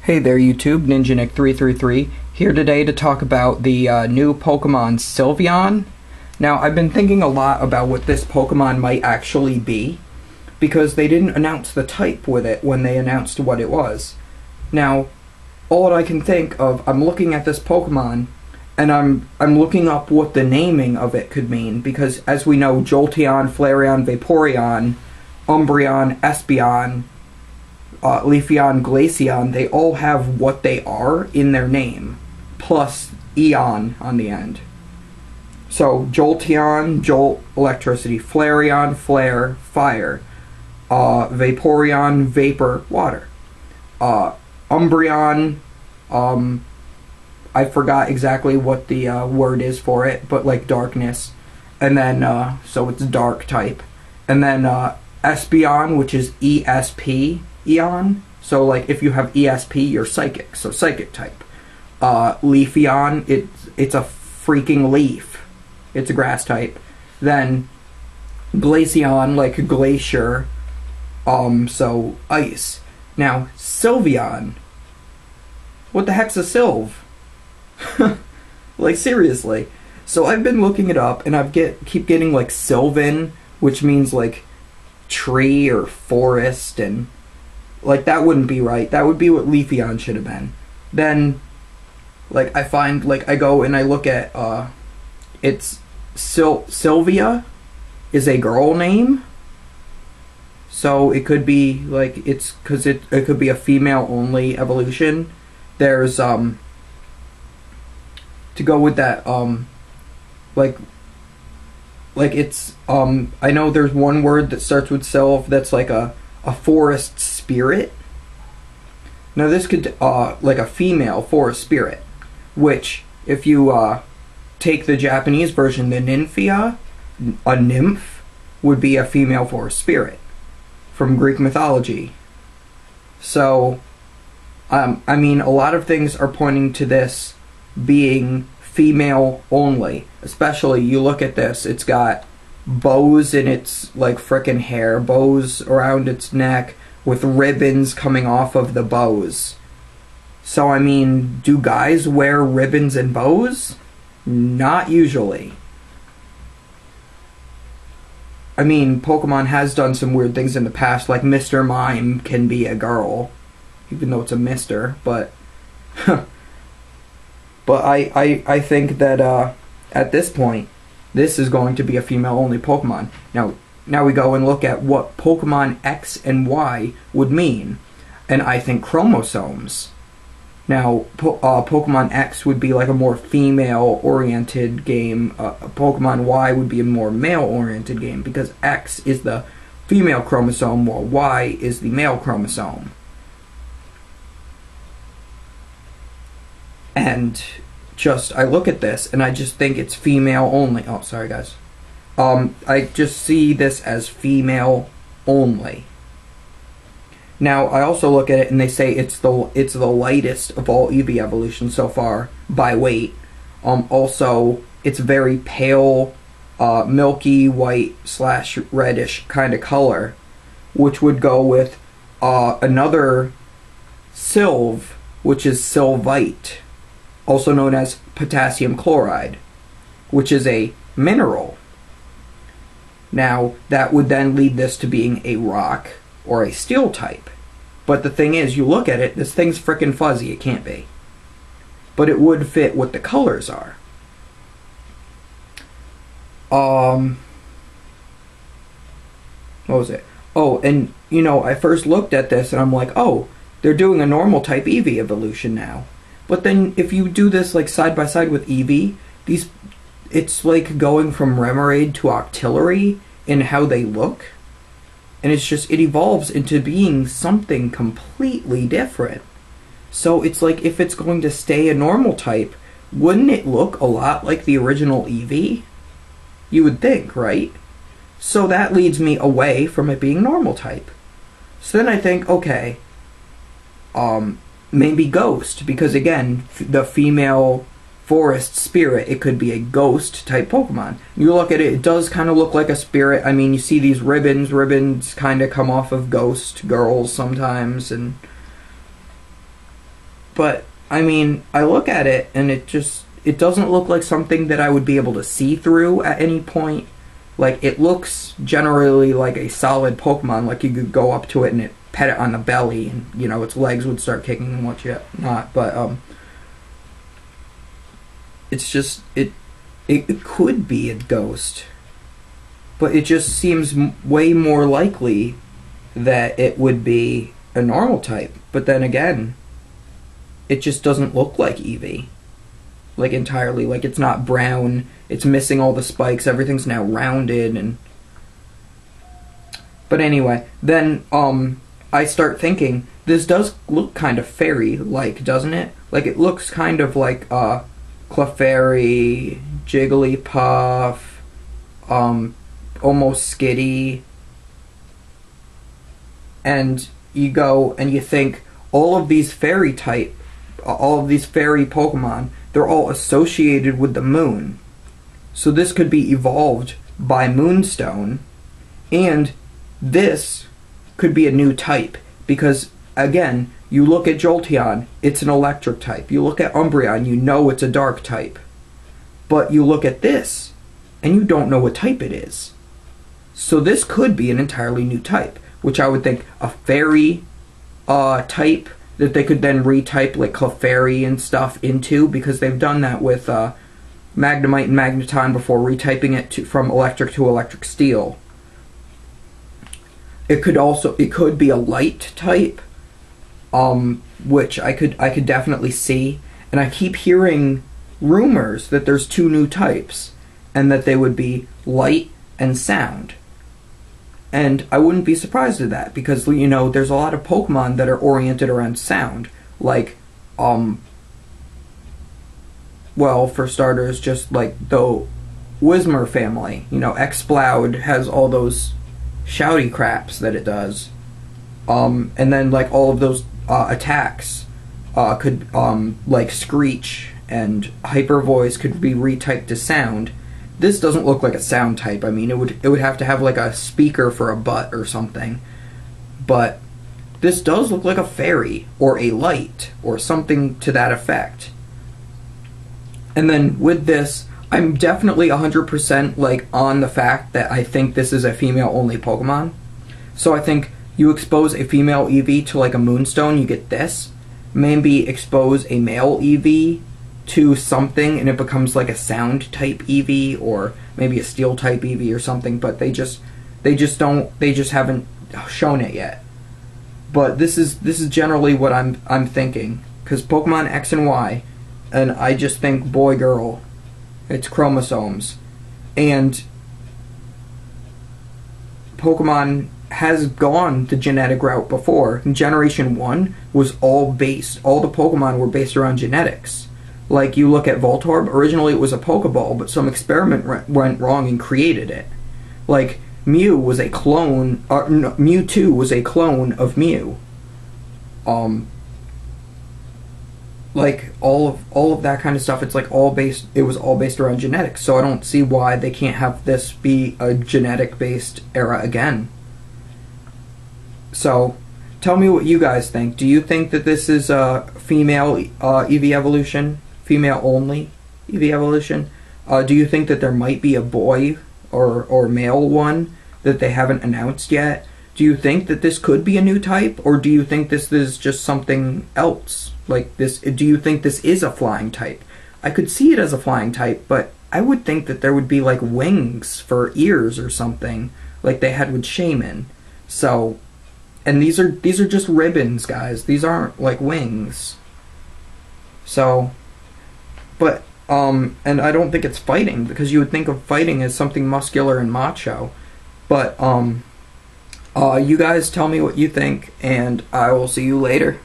Hey there YouTube, NinjaNick333 here today to talk about the new Pokemon Sylveon. Now, I've been thinking a lot about what this Pokemon might actually be, because they didn't announce the type with it when they announced what it was. Now, all I can think of, I'm looking at this Pokemon, and I'm looking up what the naming of it could mean, because as we know, Jolteon, Flareon, Vaporeon, Umbreon, Espeon, Leafeon, Glaceon, they all have what they are in their name, plus Eon on the end. So, Jolteon, Jolt, electricity, Flareon, flare, fire, Vaporeon, vapor, water, Umbreon, I forgot exactly what the word is for it, but like darkness, and then, so it's dark type, and then Espeon, which is ESP, Eon, so like if you have ESP, you're psychic, so psychic type. Leafeon, it's a freaking leaf, it's a grass type. Then Glaceon, like glacier, so ice. Now Sylveon, what the heck's a Sylve? Like seriously. So I've been looking it up, and keep getting like Sylvan, which means like tree or forest, and like that wouldn't be right. That would be what Leafeon should have been. Then like I find, like I go and I look at it's Sylvia is a girl name, so it could be like it's because it could be a female only evolution. There's to go with that like it's I know there's one word that starts with Sylv that's like a forest spirit. Now this could like a female forest spirit, which if you take the Japanese version, the Nymphia, a nymph would be a female forest spirit from Greek mythology. So I mean, a lot of things are pointing to this being female only. Especially, you look at this, it's got bows in its like frickin' hair, bows around its neck with ribbons coming off of the bows. So I mean, do guys wear ribbons and bows? Not usually. I mean, Pokemon has done some weird things in the past, like Mr. Mime can be a girl, even though it's a Mister, but but I think that at this point, this is going to be a female-only Pokemon. Now we go and look at what Pokemon X and Y would mean, and I think chromosomes. Now, Pokemon X would be like a more female-oriented game. Pokemon Y would be a more male-oriented game, because X is the female chromosome, while Y is the male chromosome. And just, I look at this, and I just think it's female only. Oh, sorry guys. I just see this as female only. Now, I also look at it, and they say it's the lightest of all Eevee evolutions so far, by weight. Also, it's very pale, milky white / reddish kind of color, which would go with another Sylve, which is Sylvite, also known as potassium chloride, which is a mineral. Now, that would then lead this to being a rock or a steel type. But the thing is, you look at it, this thing's frickin' fuzzy, it can't be. But it would fit what the colors are. What was it? Oh, and, you know, I first looked at this and I'm like, oh, they're doing a normal type Eevee evolution now. But then if you do this like side by side with Eevee, it's like going from Remoraid to Octillery in how they look. And it's just, it evolves into being something completely different. So it's like, if it's going to stay a normal type, wouldn't it look a lot like the original Eevee? You would think, right? So that leads me away from it being normal type. So then I think, okay, maybe Ghost, because again, the female forest spirit, it could be a ghost type Pokemon. You look at it, it does kind of look like a spirit. I mean, you see these ribbons kind of come off of ghost girls sometimes, and but I mean, I look at it and it doesn't look like something that I would be able to see through at any point. Like, it looks generally like a solid Pokemon, like you could go up to it and pet it on the belly and, you know, its legs would start kicking and whatnot, but it's just, it could be a ghost, but it just seems way more likely that it would be a normal type. But then again, it just doesn't look like Eevee. Like, entirely. Like, it's not brown, it's missing all the spikes, everything's now rounded, and... But anyway, then, I start thinking, this does look kind of fairy-like, doesn't it? Like, it looks kind of like, Clefairy, Jigglypuff, almost Skitty. And you go and you think, all of these fairy Pokemon, they're all associated with the moon. So this could be evolved by Moonstone, and this could be a new type, because, again, you look at Jolteon, it's an electric type. You look at Umbreon, you know it's a dark type. But you look at this, and you don't know what type it is. So this could be an entirely new type, which I would think a fairy type that they could then retype like Clefairy and stuff into, because they've done that with Magnemite and Magneton before, retyping it from electric to electric steel. It could be a light type, which I could definitely see. And I keep hearing rumors that there's 2 new types, and that they would be light and sound. And I wouldn't be surprised at that, because, you know, there's a lot of Pokemon that are oriented around sound. Like, well, for starters, just like the Whismur family. You know, Exploud has all those shouty craps that it does. And then, like, all of those attacks could, like Screech and Hyper Voice could be retyped to sound. This doesn't look like a sound type. I mean, it would have to have like a speaker for a butt or something. But this does look like a fairy or a light or something to that effect. And then with this, I'm definitely 100% like on the fact that I think this is a female-only Pokemon. So I think you expose a female Eevee to like a Moonstone, you get this. Maybe expose a male Eevee to something and it becomes like a sound type Eevee, or maybe a steel type Eevee or something, but they just haven't shown it yet. But this is generally what I'm thinking, because Pokemon X and Y, and I just think boy girl, it's chromosomes, and Pokemon has gone the genetic route before. Generation 1 was all the Pokemon were based around genetics. Like, you look at Voltorb, originally it was a Pokeball, but some experiment went wrong and created it. Like, Mewtwo was a clone of Mew. Like, all of that kind of stuff, it was all based around genetics, so I don't see why they can't have this be a genetic-based era again. So, tell me what you guys think. Do you think that this is a female Eevee evolution? Female only Eevee evolution? Do you think that there might be a boy or male one that they haven't announced yet? Do you think that this could be a new type, or do you think this is just something else? Like this, do you think this is a flying type? I could see it as a flying type, but I would think that there would be like wings for ears or something, like they had with Shaman. So, and these are just ribbons, guys. These aren't like wings. So, but and I don't think it's fighting, because you would think of fighting as something muscular and macho. But you guys tell me what you think, and I will see you later.